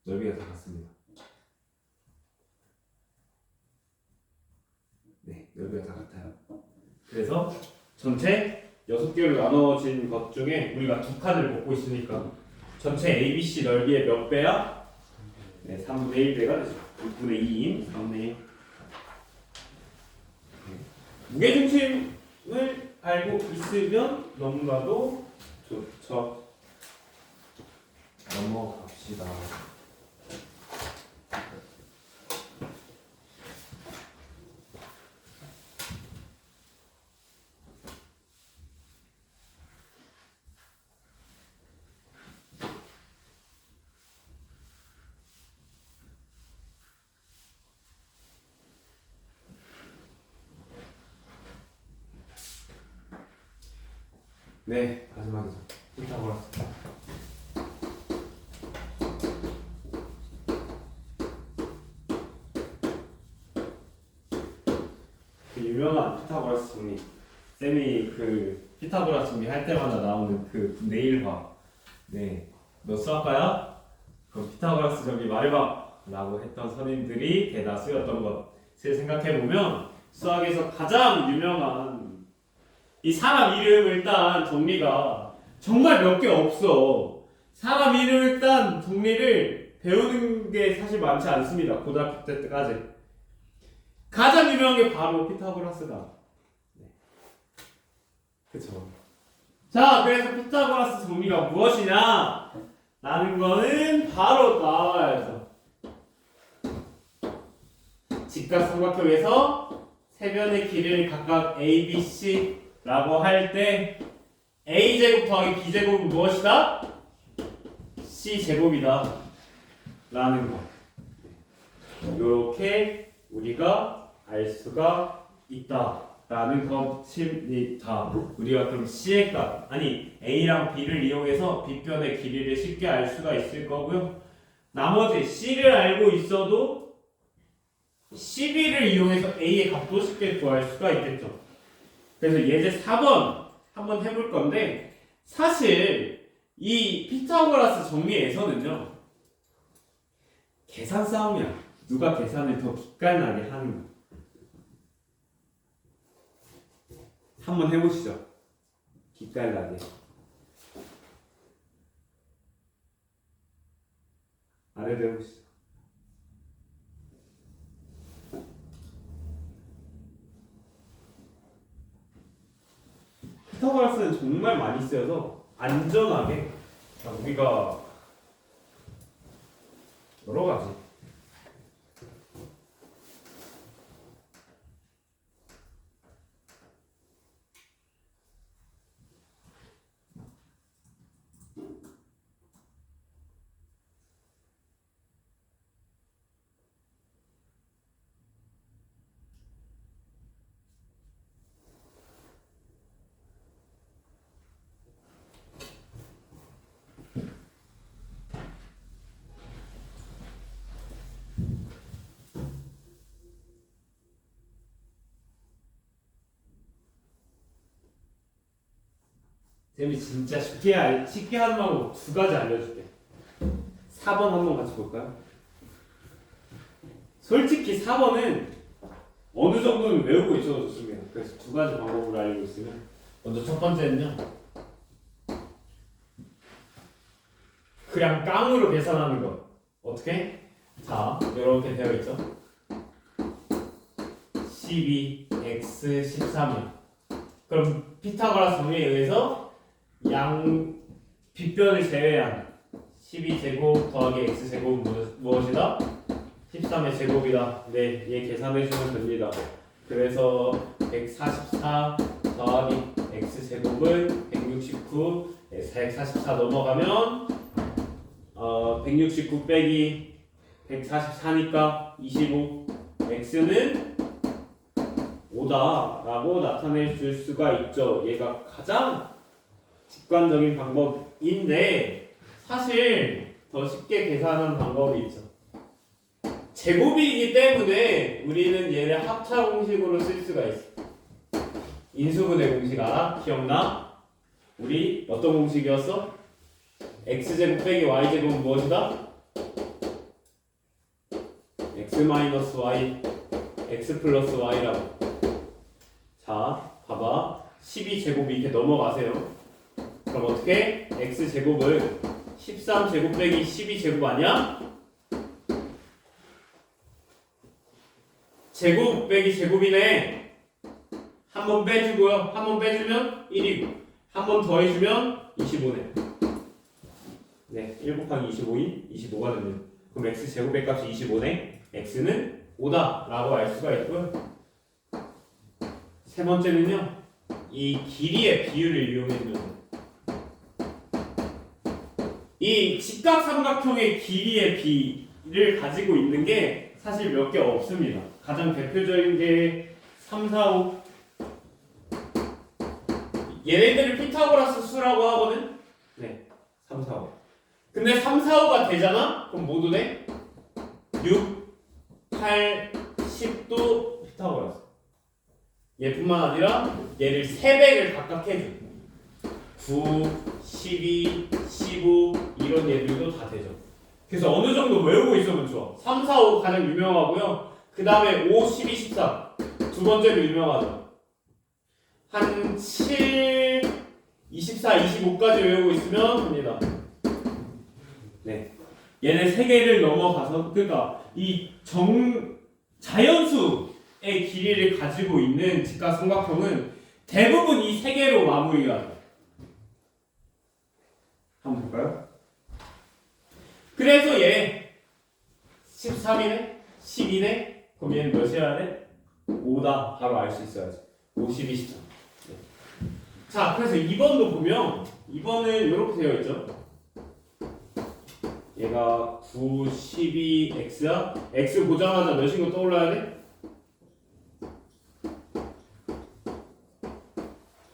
넓이가 다 같습니다. 네, 넓이가 다 같아요. 그래서 전체 6개로 나눠진 것 중에 우리가 2칸을 먹고 있으니까 전체 ABC 넓이의 몇 배야? 네, 3분의 1배가 되죠. 6분의 2인 3분의 1. 무게중심을 알고 있으면 너무나도 좋죠. 넘어갑시다. 네, 마지막이죠. 피타고라스. 그 유명한 피타고라스 정리. 쌤이 그 피타고라스 정리 할 때마다 나오는 그 내일화. 네, 너 수학과야? 그럼 피타고라스 정리 말해봐.라고 했던 선임들이 대다수였던 것을 생각해 보면 수학에서 가장 유명한 이 사람 이름 일단 정리가 정말 몇 개 없어. 사람 이름 일단 정리를 배우는 게 사실 많지 않습니다. 고등학교 때까지. 가장 유명한 게 바로 피타고라스다. 네. 그쵸. 자, 그래서 피타고라스 정리가 무엇이냐? 라는 거는 바로 나와야죠. 직각삼각형에서 세 변의 길이를 각각 A, B, C 라고 할 때 A제곱 더하기 B제곱은 무엇이다? C제곱이다 라는 거. 이렇게 우리가 알 수가 있다 라는 것입니다. 우리가 그럼 C의 값, 아니 A랑 B를 이용해서 B변의 길이를 쉽게 알 수가 있을 거고요. 나머지 C를 알고 있어도 CB를 이용해서 A의 값도 쉽게 구할 수가 있겠죠. 그래서 예제 4번 한번 해볼 건데 사실 이 피타고라스 정리에서는요 계산 싸움이야. 누가 계산을 더 기깔나게 하는가. 한번 해보시죠. 기깔나게. 아래도 해보시죠. 피타고라스는 정말 많이 쓰여서 안전하게 우리가 여러 가지 쌤이 진짜 쉽게 하는 방법 2가지 알려줄게. 4번 한번 같이 볼까요? 솔직히 4번은 어느 정도는 외우고 있어도 좋습니다. 그래서 2가지 방법으로 알고 있으면 먼저 첫 번째는요 그냥 깡으로 계산하는 거. 어떻게? 자, 이렇게 되어 있죠. 12, x 13이요. 그럼 피타고라스 정리에 의해서 양 빗변을 제외한 12제곱 더하기 x제곱은 무엇이다? 13의 제곱이다. 네, 얘 계산해주면 됩니다. 그래서 144 더하기 x제곱은 169 144 넘어가면 169 빼기 144니까 25. x는 5다라고 나타낼 수가 있죠. 얘가 가장 직관적인 방법인데 사실 더 쉽게 계산하는 방법이 있죠. 제곱이기 때문에 우리는 얘를 합차 공식으로 쓸 수가 있어. 인수분해 공식 알아? 기억나? 우리 어떤 공식이었어? x제곱 빼기 y제곱은 무엇이다? x 마이너스 y, x 플러스 y라고. 자, 봐봐. 12제곱이 이렇게 넘어가세요. 그럼 어떻게? x제곱을 13제곱 빼기 12제곱 아니야? 제곱 빼기 제곱이네. 한 번 빼주고요. 한 번 빼주면 1이고 한 번 더해주면 25네. 네, 1 곱하기 25인 25가 되네요. 그럼 x제곱의 값이 25네. x는 5다 라고 알 수가 있고요. 세 번째는요, 이 길이의 비율을 이용해주면 돼요. 이 직각삼각형의 길이의 비를 가지고 있는 게 사실 몇 개 없습니다. 가장 대표적인 게 3, 4, 5. 얘네들을 피타고라스 수라고 하거든? 네, 3, 4, 5. 근데 3, 4, 5가 되잖아? 그럼 모두 돼? 6, 8, 10도 피타고라스. 얘뿐만 아니라 얘를 3배를 각각 해줘. 9, 12, 15 이런 얘들도 다 되죠. 그래서 어느 정도 외우고 있으면 좋아. 3, 4, 5 가장 유명하고요. 그 다음에 5, 12, 14 두 번째로 유명하죠. 한 7, 24, 25까지 외우고 있으면 됩니다. 네, 얘네 3개를 넘어가서 그러니까 이 자연수의 길이를 가지고 있는 직각삼각형은 대부분 이 3개로 마무리가 돼요. 한번 볼까요? 그래서 얘 13이네? 12네? 그럼 얘는 몇이어야 돼? 5다. 바로 알 수 있어야지. 52, 13. 네. 자, 그래서 2번도 보면 2번은 이렇게 되어 있죠. 얘가 9, 12, x야. x 보자마자 몇인 거 떠올라야 돼?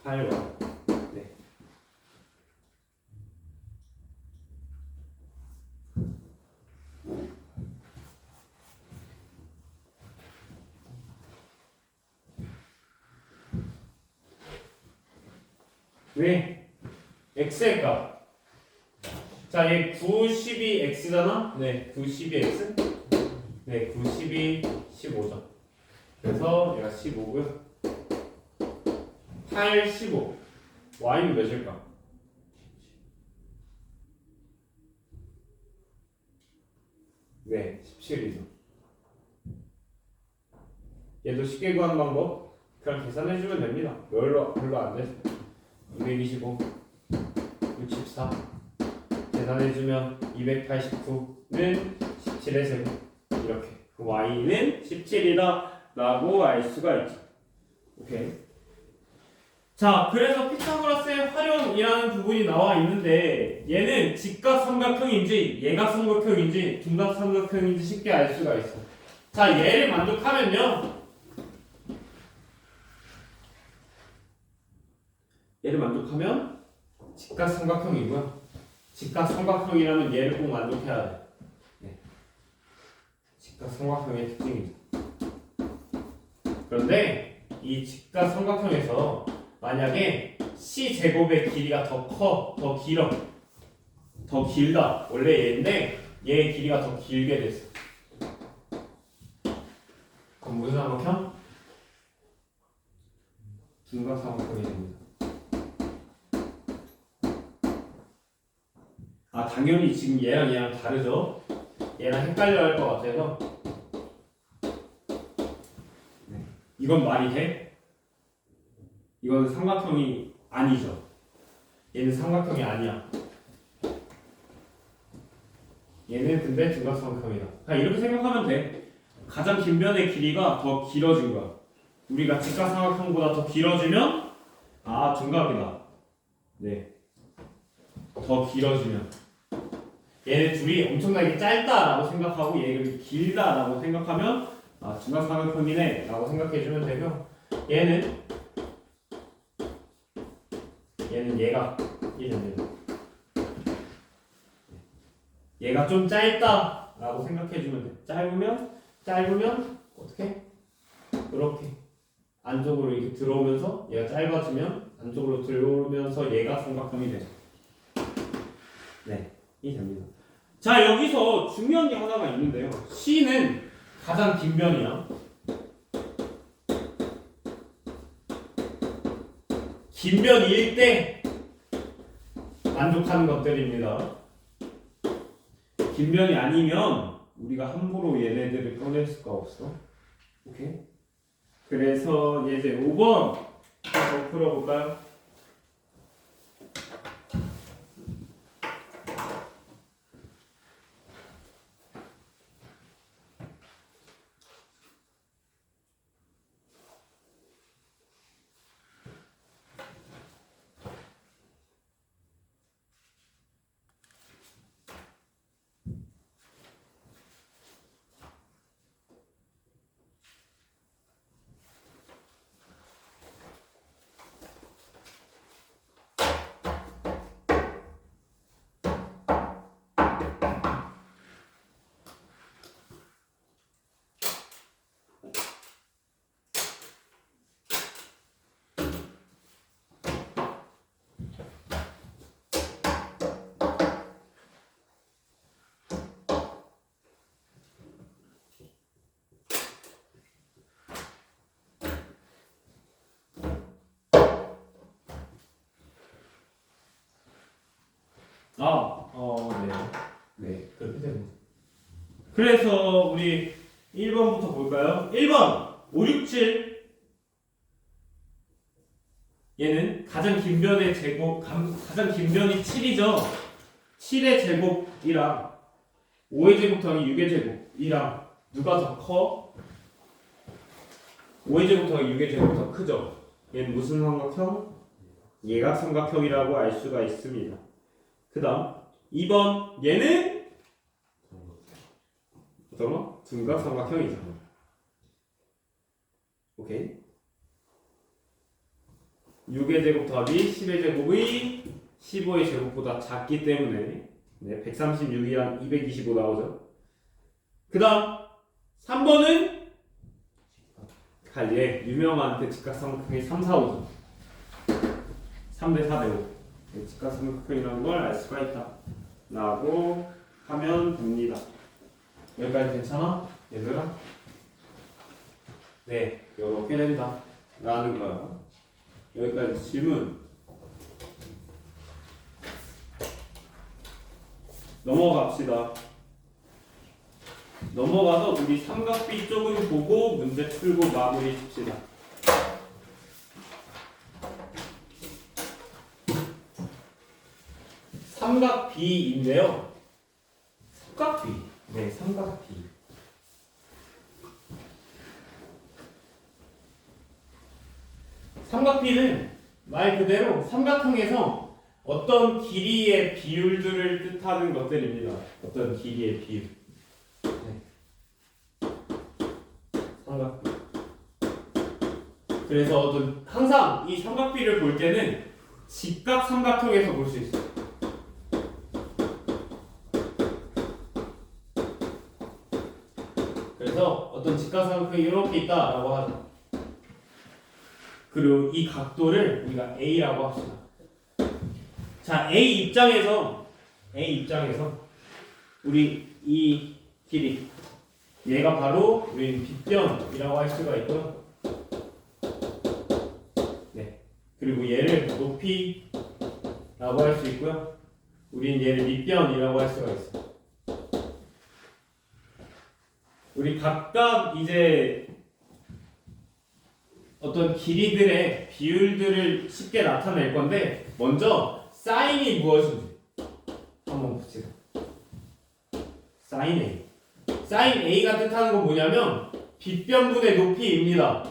8y. 네. 왜? x의 값. 자, 얘 9, 12, x잖아? 네, 9, 12, x? 네, 9, 12, 15죠. 그래서 얘가 15고요. 8, 15. y는 몇일까? 네, 17이죠. 얘도 쉽게 구하는 방법? 그냥 계산해주면 됩니다. 별로 안 돼서. 225, 64. 계산해주면 289는 17의 세곱. 이렇게. y는 17이다 라고 알 수가 있죠. 오케이. 자, 그래서 피타고라스의 활용이라는 부분이 나와 있는데 얘는 직각삼각형인지 예각삼각형인지 둔각삼각형인지 쉽게 알 수가 있어. 자, 얘를 만족하면요, 얘를 만족하면 직각삼각형이고요. 직각삼각형이라면 얘를 꼭 만족해야 돼. 네. 직각삼각형의 특징이죠. 그런데 이 직각삼각형에서 만약에 C제곱의 길이가 더 커, 더 길어, 더 길다. 원래 얘인데 얘의 길이가 더 길게 됐어. 그럼 무슨 삼각형? 둔각삼각형이 됩니다. 아, 당연히 지금 얘랑 다르죠? 얘랑 헷갈려 할 것 같아서. 네. 이건 말이 돼? 이건 삼각형이 아니죠. 얘는 삼각형이 아니야. 얘는 근데 둔각삼각형이다. 그냥 이렇게 생각하면 돼. 가장 긴 변의 길이가 더 길어진 거야. 우리가 직각삼각형보다 더 길어지면 아, 둔각이다. 네. 더 길어지면 얘네 둘이 엄청나게 짧다라고 생각하고 얘를 길다라고 생각하면 중각삼각형이네 라고 생각해주면 되고 얘는 얘가 얘가 좀 짧다라고 생각해주면 돼. 짧으면 어떻게? 이렇게 안쪽으로 이렇게 들어오면서 얘가 짧아지면 안쪽으로 들어오면서 얘가 삼각형이 돼. 네, 이 됩니다. 자, 여기서 중요한 게 하나가 있는데요. C는 가장 긴 변이야. 긴 변일 때 만족하는 것들입니다. 긴 변이 아니면 우리가 함부로 얘네들을 꺼낼 수가 없어. 오케이? 그래서 예제 5번 더 풀어볼까요? 네, 그렇게 됩니다. 그래서 우리 1번부터 볼까요? 1번 5, 6, 7 얘는 가장 긴 변의 제곱 가장 긴 변이 7이죠. 7의 제곱이랑 5의 제곱 더하기 6의 제곱이랑 누가 더 커? 5의 제곱 더하기 6의 제곱 더 크죠. 얘는 무슨 삼각형? 예각삼각형이라고 알 수가 있습니다. 그 다음 2번 얘는 어떤 거? 둔각삼각형이죠. 오케이. 6의 제곱 더하기 10의 제곱의 15의 제곱보다 작기 때문에 136이랑 225 나오죠. 그 다음 3번은 갈리의 유명한 직각삼각형의 3, 4, 5죠. 3대 4대 5 직각삼각형이라는 걸 알 수가 있다 라고 하면 됩니다. 여기까지 괜찮아? 얘들아? 네, 이렇게 된다 라는 거야. 여기까지 질문. 넘어갑시다. 넘어가서 우리 삼각비 쪽은 보고 문제 풀고 마무리 칩시다. 삼각비인데요. 삼각비. 네, 삼각비. 삼각비는 말 그대로 삼각형에서 어떤 길이의 비율들을 뜻하는 것들입니다. 어떤 길이의 비율. 네. 삼각비. 그래서 항상 이 삼각비를 볼 때는 직각삼각형에서 볼 수 있어요. 그래서 어떤 직각삼각형이 이렇게 있다라고 하죠. 그리고 이 각도를 우리가 A라고 합시다. 자, A 입장에서 우리 이 길이 얘가 바로 우리 빗변이라고 할 수가 있고요. 네. 그리고 얘를 높이라고 할 수 있고요. 우린 얘를 밑변이라고 할 수가 있어요. 우리 각각 이제 어떤 길이들의 비율들을 쉽게 나타낼 건데 먼저 사인이 무엇인지 한번 봅시다. 사인 A. 사인 A가 뜻하는 건 뭐냐면 빗변분의 높이입니다.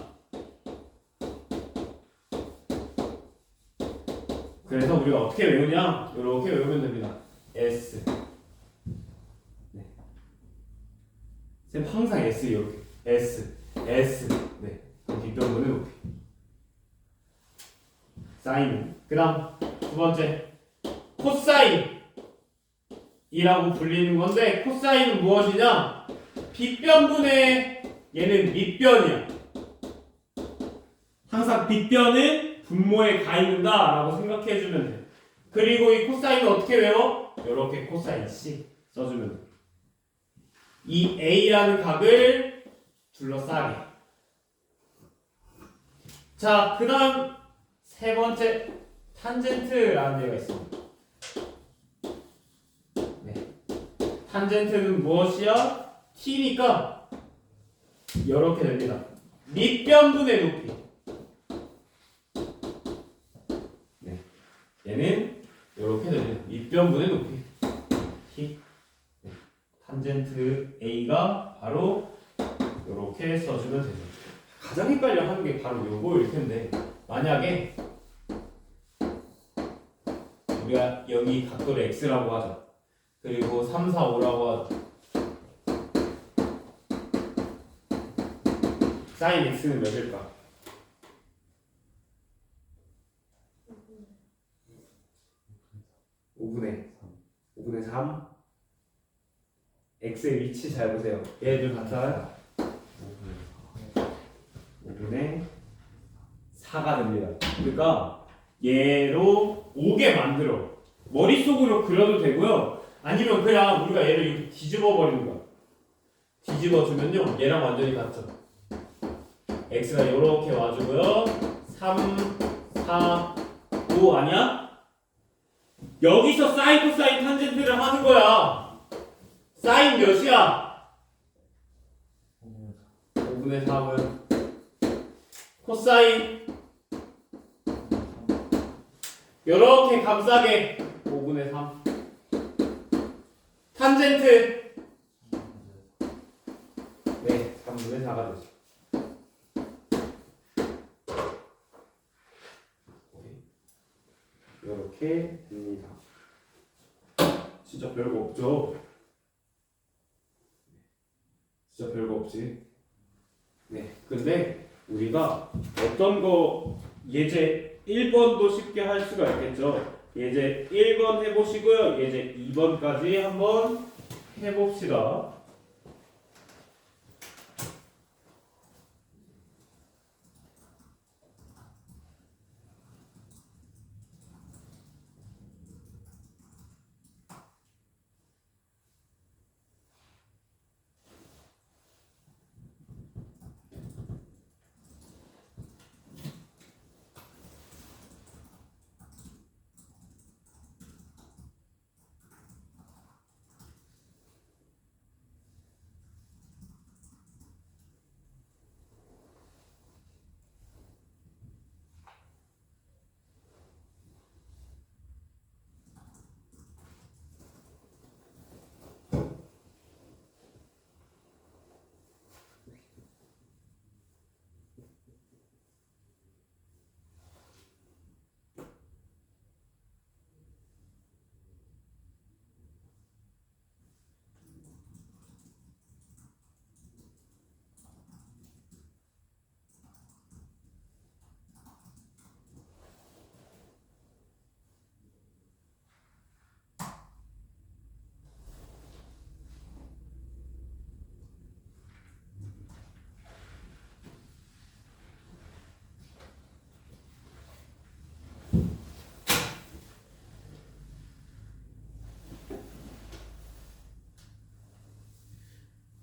그래서 우리가 어떻게 외우냐? 이렇게 외우면 됩니다. S. 네. 쌤 항상 S 이렇게. S. S. 네. 뒷변분의 높이. 사인은. 그 다음 두 번째. 코사인이라고 불리는 건데 코사인은 무엇이냐? 빗변분의 얘는 밑변이야. 항상 빗변은 분모에 가 있는다 라고 생각해주면 돼. 그리고 이 코사인은 어떻게 외워? 이렇게 코사인 C 써주면 돼. 이 A라는 각을 둘러싸게. 자, 그 다음 세 번째 탄젠트라는 데가 있습니다. 네. 탄젠트는 무엇이야? t니까 이렇게 됩니다. 밑변분의 높이. 네. 얘는 이렇게 됩니다. 밑변분의 높이. t. 네. 탄젠트 a가 바로 이렇게 써주면 되죠. 가장 헷갈려 하는 게 바로 요거일 텐데 만약에 우리가 여기 각도를 x라고 하자. 그리고 3, 4, 5라고 하자. 사인 x는 몇일까? 5분의 3. x의 위치 잘 보세요. 얘들 같아요. 5분의 4가 됩니다. 그러니까 얘로 오게 만들어. 머릿속으로 그려도 되고요. 아니면 그냥 우리가 얘를 이렇게 뒤집어 버리는 거야. 뒤집어 주면요. 얘랑 완전히 같죠. x가 이렇게 와주고요. 3, 4, 5 아니야? 여기서 사인 코사인 탄젠트를 하는 거야. 사인 몇이야? 5분의 3은 코사인 이렇게 감싸게 5분의 3 탄젠트 네 3분의 4가 되죠. 이렇게 됩니다. 진짜 별거 없죠? 진짜 별거 없지. 네, 근데 우리가 어떤 거 예제 1번도 쉽게 할 수가 있겠죠. 예제 1번 해보시고요. 예제 2번까지 한번 해봅시다.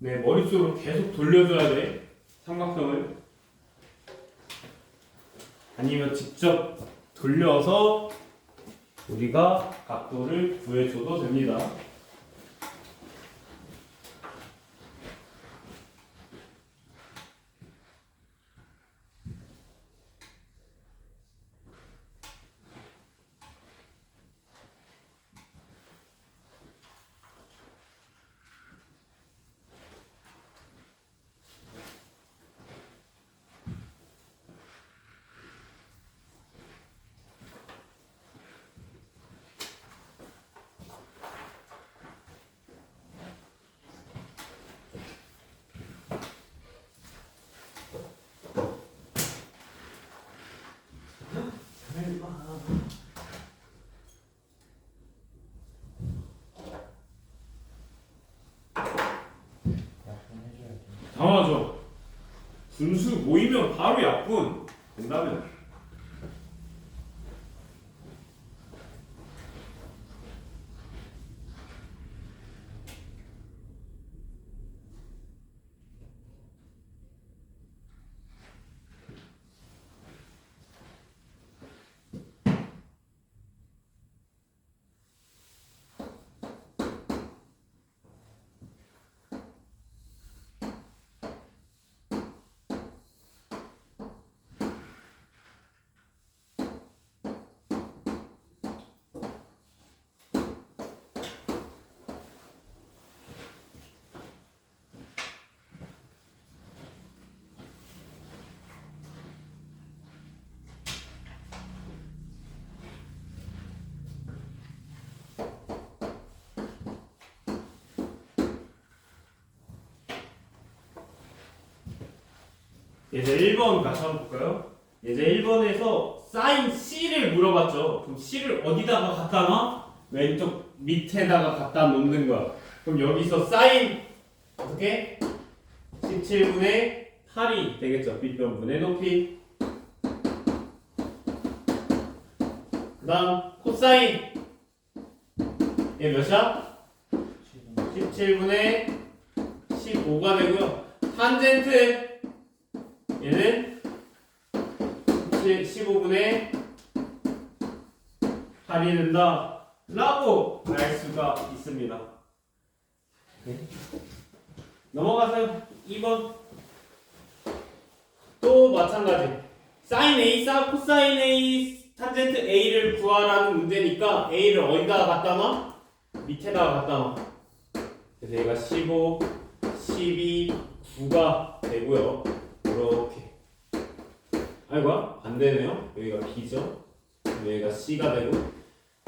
네, 머릿속으로 계속 돌려줘야 돼. 삼각형을. 아니면 직접 돌려서 우리가 각도를 구해줘도 됩니다. 당하죠. 분수 모이면 바로 약분 된다면. 예제 1번 같이 한번 볼까요? 예제 1번에서 사인 C를 물어봤죠. 그럼 C를 어디다가 갖다 놔? 왼쪽 밑에다가 갖다 놓는 거야. 그럼 여기서 사인 어떻게? 17분의 8이 되겠죠. 빗변분의 높이. 그 다음 코사인 얘 몇이야? 17분의 15가 되고요. 탄젠트 얘는 15분의 8이 된다 라고 알 수가 있습니다. 네. 넘어가서 2번 또 마찬가지 사인 A 사 코사인 A 탄젠트 A를 구하라는 문제니까 A를 어디다가 갖다 놔? 밑에다가 갖다 놔. 그래서 얘가 15, 12, 9가 되고요. 이렇게 아이고야 반대네요. 여기가 B죠. 여기가 C가 되고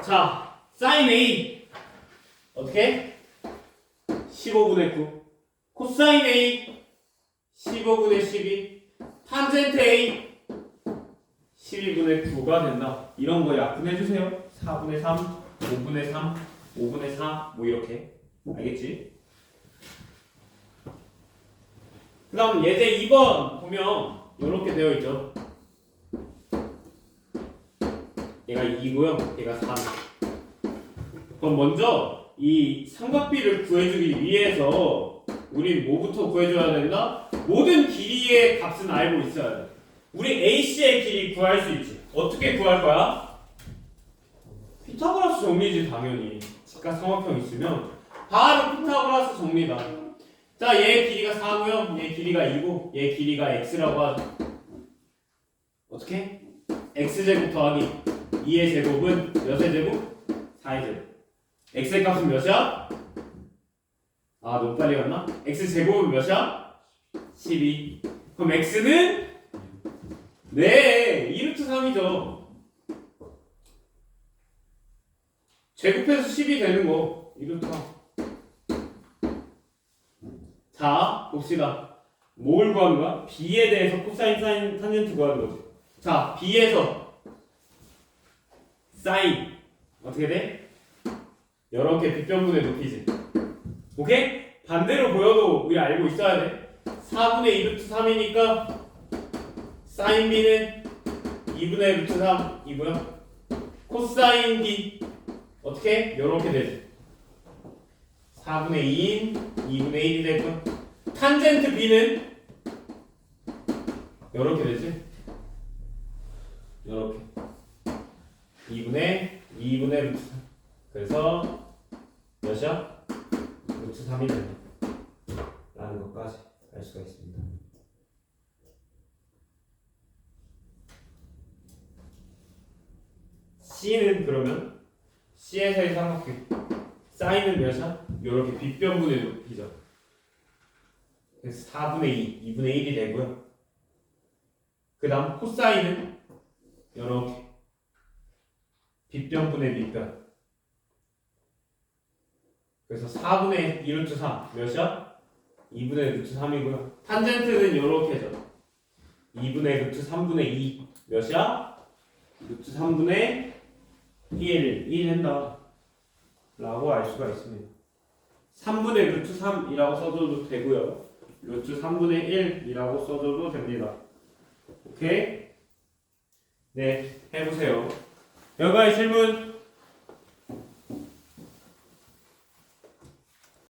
자 사인 A 어떻게? 15분의 9 코사인 A 15분의 12 탄젠트 A 12분의 9가 된다. 이런 거 약분해주세요. 4분의 3 5분의 3 5분의 4 뭐 이렇게 알겠지? 그 다음 예제 2번 보면 이렇게 되어 있죠. 얘가 2고요. 얘가 3. 그럼 먼저 이 삼각비를 구해주기 위해서 우린 뭐부터 구해줘야 된다? 모든 길이의 값은 알고 있어야 돼. 우리 AC의 길이 구할 수 있지. 어떻게 구할 거야? 피타고라스 정리지 당연히. 직각삼각형 있으면 바로 피타고라스 정리다. 자, 얘 길이가 4고요. 얘 길이가 2고 얘 길이가 x라고 하죠. 어떻게? x제곱 더하기 2의 제곱은 몇의 제곱? 4의 제곱. x의 값은 몇이야? 아, 너무 빨리 갔나? x제곱은 몇이야? 12. 그럼 x는? 네, 2루트 3이죠. 제곱해서 10이 되는 거. 2루트 3. 자, 봅시다. 뭘 구하는 거야? B에 대해서 코사인, 사인, 탄젠트 구하는 거지. 자, B에서 사인 어떻게 돼? 이렇게 빗변분의 높이지. 오케이? 반대로 보여도 우리 알고 있어야 돼. 4분의 2루트 3이니까 사인 B는 2분의 루트 3이고요. 코사인 B 어떻게? 이렇게 되지. 4분의 2인 2분의 1이 되고 탄젠트 B는 이렇게 되지. 이렇게 2분의 루트 3. 그래서 몇이야? 루트 3이 된다 라는 것까지 알 수가 있습니다. C는 그러면 C에서의 삼각비 사인은 몇이야? 이렇게 빗변분의 높이죠. 그래서 4분의 2, 2분의 1이 되고요. 그 다음 코사인은 이렇게 빗변분의 밑변. 그래서 4분의 2루트 3 몇이야? 2분의 루트 3이고요. 탄젠트는 이렇게죠. 2분의 루트 3분의 2 몇이야? 루트 3분의 1 한다 라고 알 수가 있습니다. 3분의 루트 3이라고 써도 되고요. 루트 3분의 1이라고 써줘도 됩니다. 오케이? 네, 해보세요. 여가의 질문.